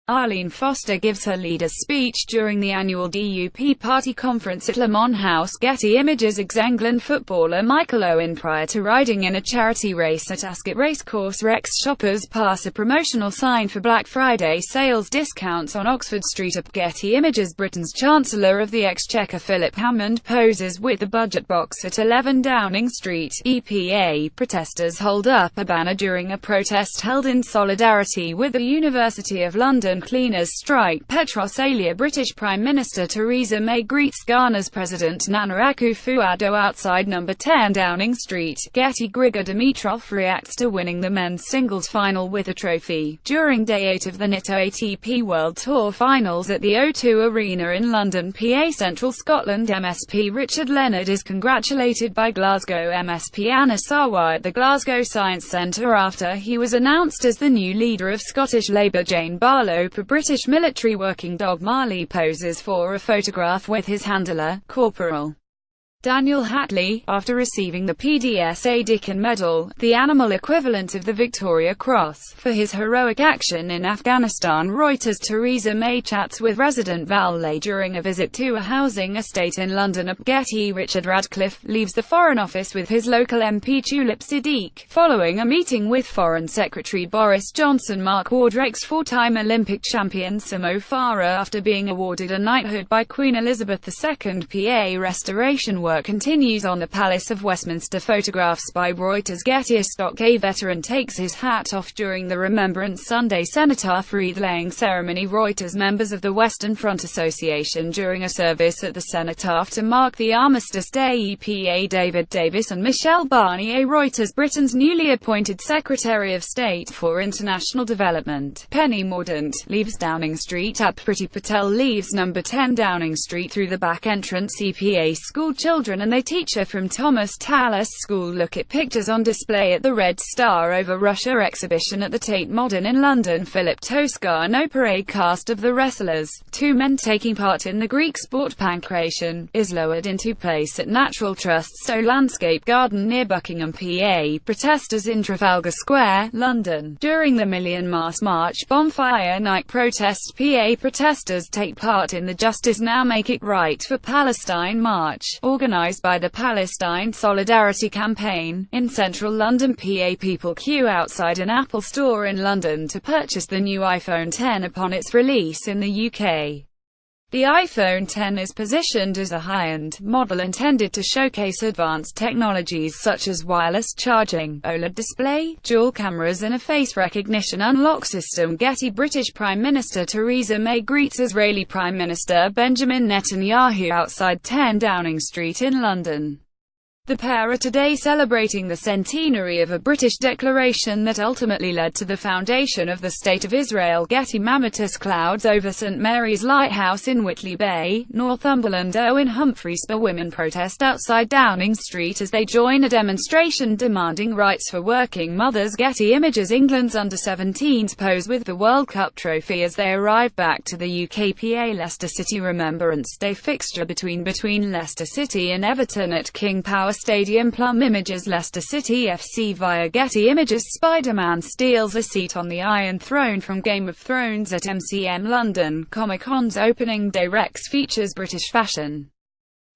Arlene Foster gives her leader's speech during the annual DUP party conference at Le Mans House. Getty Images. ExEngland footballer Michael Owen, prior to riding in a charity race at Ascot racecourse, Rex shoppers pass a promotional sign for Black Friday sales discounts on Oxford Street. Up Getty Images. Britain's Chancellor of the Exchequer Philip Hammond poses with the budget box at 11 Downing Street. EPA protesters hold up a banner during a protest held in solidarity with the University of London cleaners' strike. Petrosalia. British Prime Minister Theresa May greets Ghana's President Nana Akufo-Addo outside No. 10 Downing Street. Getty. Grigor Dimitrov reacts to winning the men's singles final with a trophy. During Day 8 of the NITO ATP World Tour Finals at the O2 Arena in London, PA. Central Scotland. MSP Richard Leonard is congratulated by Glasgow MSP Anna Sarwar at the Glasgow Science Centre after he was announced as the new leader of Scottish Labour. Jane Barlow. A British military working dog Marley poses for a photograph with his handler, Corporal Daniel Hatley, after receiving the PDSA Dickin Medal, the animal equivalent of the Victoria Cross, for his heroic action in Afghanistan. Reuters. Theresa May chats with resident Val Lay during a visit to a housing estate in London. Up Getty. Richard Radcliffe leaves the Foreign Office with his local MP Tulip Siddiq, following a meeting with Foreign Secretary Boris Johnson. Mark Wardrakes. Four-time Olympic champion Mo Farah, after being awarded a knighthood by Queen Elizabeth II. PA. Restoration work continues on the Palace of Westminster. Photographs by Reuters. Getty. A Stock A veteran takes his hat off during the Remembrance Sunday cenotaph wreath-laying ceremony. Reuters. Members of the Western Front Association during a service at the cenotaph to mark the Armistice Day. EPA David Davis and Michelle Barnier. Reuters. Britain's newly appointed Secretary of State for International Development, Penny Mordaunt, leaves Downing Street. Priti Patel leaves No. 10 Downing Street through the back entrance. EPA school children and their teacher from Thomas Tallis School look at pictures on display at the Red Star Over Russia exhibition at the Tate Modern in London. Philip Toscano. Parade cast of the wrestlers, two men taking part in the Greek sport pankration, is lowered into place at Natural Trust Stowe Landscape Garden near Buckingham. PA. Protesters in Trafalgar Square, London. During the Million Mast March bonfire night protest, PA protesters take part in the Justice Now Make It Right for Palestine march, organised by the Palestine Solidarity Campaign. In central London, PA people queue outside an Apple store in London to purchase the new iPhone X upon its release in the UK. The iPhone X is positioned as a high-end model intended to showcase advanced technologies such as wireless charging, OLED display, dual cameras and a face recognition unlock system. Getty. British Prime Minister Theresa May greets Israeli Prime Minister Benjamin Netanyahu outside 10 Downing Street in London. The pair are today celebrating the centenary of a British declaration that ultimately led to the foundation of the State of Israel. Getty. Mammotus clouds over St Mary's Lighthouse in Whitley Bay, Northumberland. Owen Humphrey. Women protest outside Downing Street as they join a demonstration demanding rights for working mothers. Getty Images. England's under-17s pose with the World Cup trophy as they arrive back to the UK. PA. Leicester City Remembrance Day fixture between Leicester City and Everton at King Power Stadium. Plum Images. Leicester City FC via Getty Images. Spider-Man steals a seat on the Iron Throne from Game of Thrones at MCM London Comic-Con's opening day. Rex features British fashion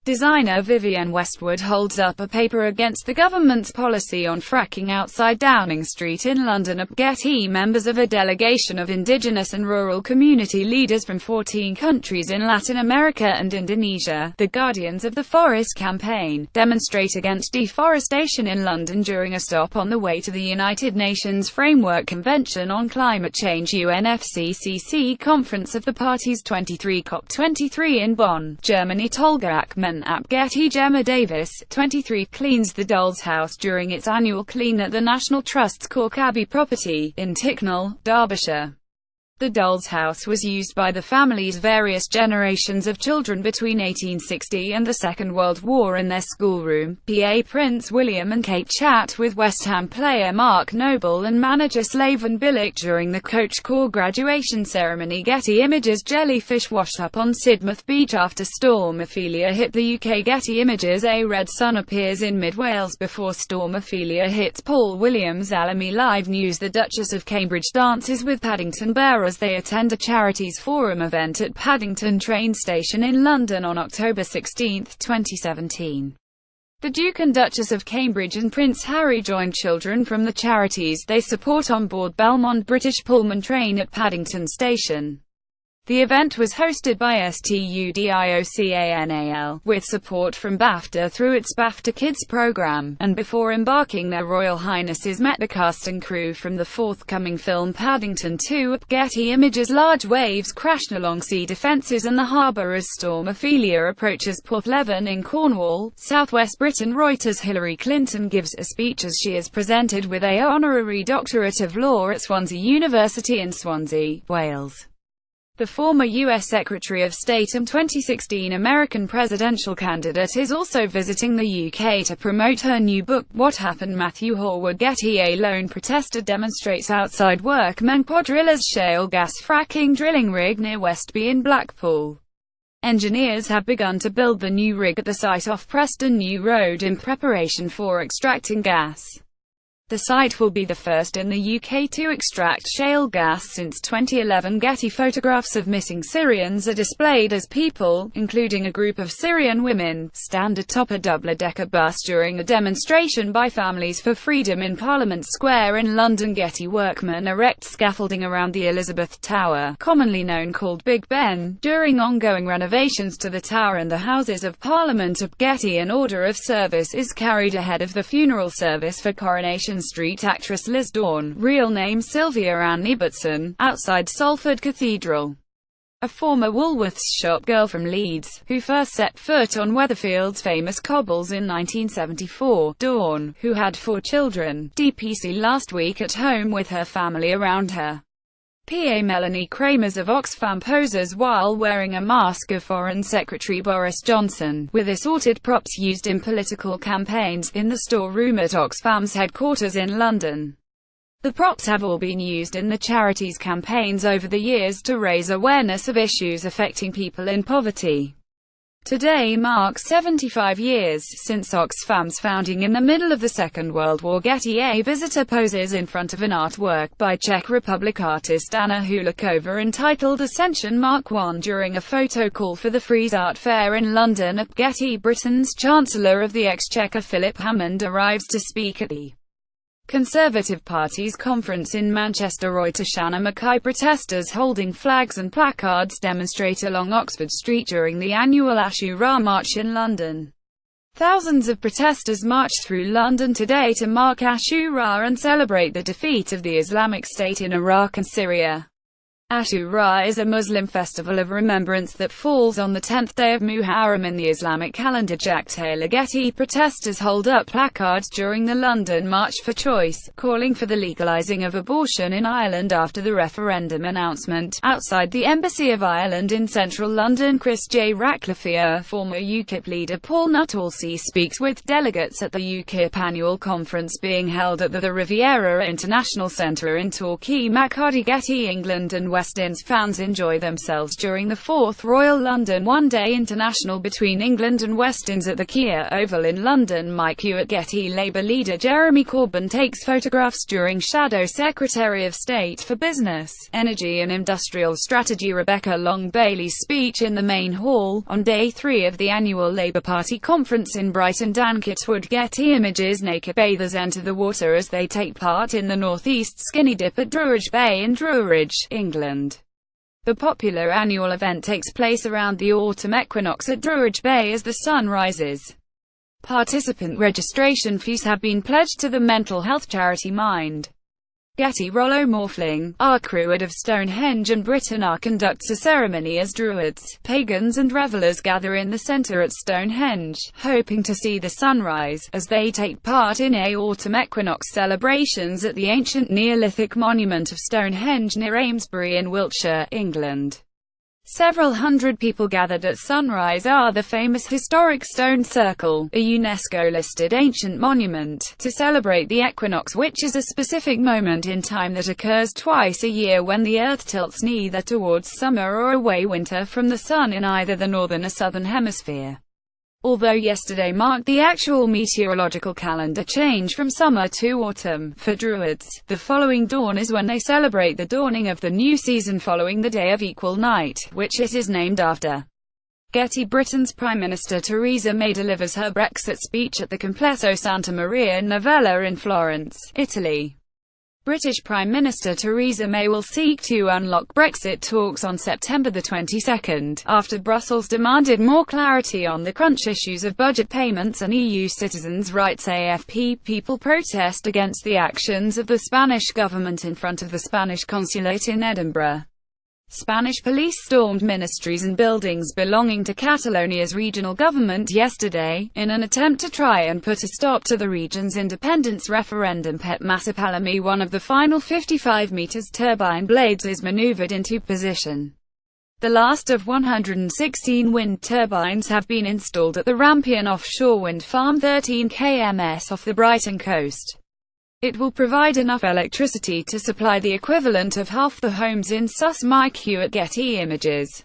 designer Vivienne Westwood holds up a paper against the government's policy on fracking outside Downing Street in London. Up Getty. Members of a delegation of indigenous and rural community leaders from 14 countries in Latin America and Indonesia, the Guardians of the Forest campaign, demonstrate against deforestation in London during a stop on the way to the United Nations Framework Convention on Climate Change UNFCCC conference of the party's 23 COP23 in Bonn, Germany. Tolga Akmen. App Getty. Gemma Davis, 23, cleans the Doll's House during its annual clean at the National Trust's Cork Abbey property, in Ticknall, Derbyshire. The Doll's House was used by the family's various generations of children between 1860 and the Second World War in their schoolroom. PA. Prince William and Kate chat with West Ham player Mark Noble and manager Slaven Bilic during the Coach Corps graduation ceremony. Getty Images. Jellyfish washed up on Sidmouth Beach after Storm Ophelia hit the UK. Getty Images. A red sun appears in mid-Wales before Storm Ophelia hits Paul Williams. Alamy Live News. The Duchess of Cambridge dances with Paddington Bear as they attend a Charities Forum event at Paddington train station in London on October 16, 2017. The Duke and Duchess of Cambridge and Prince Harry joined children from the charities they support on board Belmont British Pullman train at Paddington Station. The event was hosted by STUDIOCANAL, with support from BAFTA through its BAFTA Kids program, and before embarking their Royal Highnesses met the cast and crew from the forthcoming film Paddington 2. Getty Images. Large waves crashed along sea defences and the harbour as Storm Ophelia approaches Porthleven in Cornwall, southwest Britain. Reuters. Hillary Clinton gives a speech as she is presented with a honorary doctorate of law at Swansea University in Swansea, Wales. The former U.S. Secretary of State and 2016 American presidential candidate is also visiting the UK to promote her new book, What Happened. Matthew Horwood. Getty. A lone protester demonstrates outside workmen quadrillas shale gas fracking drilling rig near Westby in Blackpool. Engineers have begun to build the new rig at the site off Preston New Road in preparation for extracting gas. The site will be the first in the UK to extract shale gas since 2011. Getty. Photographs of missing Syrians are displayed as people, including a group of Syrian women, stand atop a double-decker bus during a demonstration by Families for Freedom in Parliament Square in London. Getty. Workmen erect scaffolding around the Elizabeth Tower, commonly known called Big Ben, during ongoing renovations to the tower and the Houses of Parliament. At Getty. An order of service is carried ahead of the funeral service for Coronation Street actress Liz Dawn, real name Sylvia Ann Ibbotson, outside Salford Cathedral. A former Woolworths shop girl from Leeds, who first set foot on Weatherfield's famous cobbles in 1974, Dawn, who had 4 children, DPC last week at home with her family around her. PA Melanie Kramers of Oxfam poses while wearing a mask of Foreign Secretary Boris Johnson, with assorted props used in political campaigns, in the storeroom at Oxfam's headquarters in London. The props have all been used in the charity's campaigns over the years to raise awareness of issues affecting people in poverty. Today marks 75 years since Oxfam's founding in the middle of the Second World War. Getty. A visitor poses in front of an artwork by Czech Republic artist Anna Hulikova entitled Ascension Mark I during a photo call for the Frieze Art Fair in London. At Getty. Britain's Chancellor of the Exchequer Philip Hammond arrives to speak at the Conservative Party's conference in Manchester. Reuters. Shanna Mackay. Protesters holding flags and placards demonstrate along Oxford Street during the annual Ashura March in London. Thousands of protesters marched through London today to mark Ashura and celebrate the defeat of the Islamic State in Iraq and Syria. Ashura is a Muslim festival of remembrance that falls on the 10th day of Muharram in the Islamic calendar. Jack Taylor. Getty. Protesters hold up placards during the London March for Choice, calling for the legalising of abortion in Ireland after the referendum announcement. Outside the Embassy of Ireland in central London. Chris J. Ratcliffe. Former UKIP leader Paul Nuttallsey speaks with delegates at the UKIP annual conference being held at the Riviera International Centre in Torquay. Maccardy. Getty. England and West Indies fans enjoy themselves during the 4th Royal London One-Day International between England and West Indies at the Kia Oval in London. Mike Hewitt. Getty. Labour leader Jeremy Corbyn takes photographs during Shadow Secretary of State for Business, Energy and Industrial Strategy Rebecca Long-Bailey's speech in the main hall, on day 3 of the annual Labour Party conference in Brighton. Dan Kitwood. Getty Images. Naked bathers enter the water as they take part in the Northeast Skinny Dip at Druridge Bay in Druridge, England. The popular annual event takes place around the autumn equinox at Druridge Bay as the sun rises. Participant registration fees have been pledged to the mental health charity Mind. Getty. Rollo Morphling, Arcruid of Stonehenge and Britain conducts a ceremony as Druids, pagans and revellers gather in the centre at Stonehenge, hoping to see the sunrise, as they take part in autumn equinox celebrations at the ancient Neolithic monument of Stonehenge near Amesbury in Wiltshire, England. Several hundred people gathered at sunrise are the famous historic Stone Circle, a UNESCO-listed ancient monument, to celebrate the equinox, which is a specific moment in time that occurs twice a year when the Earth tilts neither towards summer or away winter from the Sun in either the northern or southern hemisphere. Although yesterday marked the actual meteorological calendar change from summer to autumn, for Druids, the following dawn is when they celebrate the dawning of the new season following the Day of Equal Night, which it is named after. Getty. Britain's Prime Minister Theresa May delivers her Brexit speech at the Complesso Santa Maria Novella in Florence, Italy. British Prime Minister Theresa May will seek to unlock Brexit talks on September the 22nd, after Brussels demanded more clarity on the crunch issues of budget payments and EU citizens' rights. AFP. People protest against the actions of the Spanish government in front of the Spanish consulate in Edinburgh. Spanish police stormed ministries and buildings belonging to Catalonia's regional government yesterday, in an attempt to try and put a stop to the region's independence referendum. Pet Massapalami. One of the final 55 meters turbine blades is maneuvered into position. The last of 116 wind turbines have been installed at the Rampion offshore wind farm 13 km off the Brighton coast. It will provide enough electricity to supply the equivalent of half the homes in Sus. Mike Hewitt. Getty Images.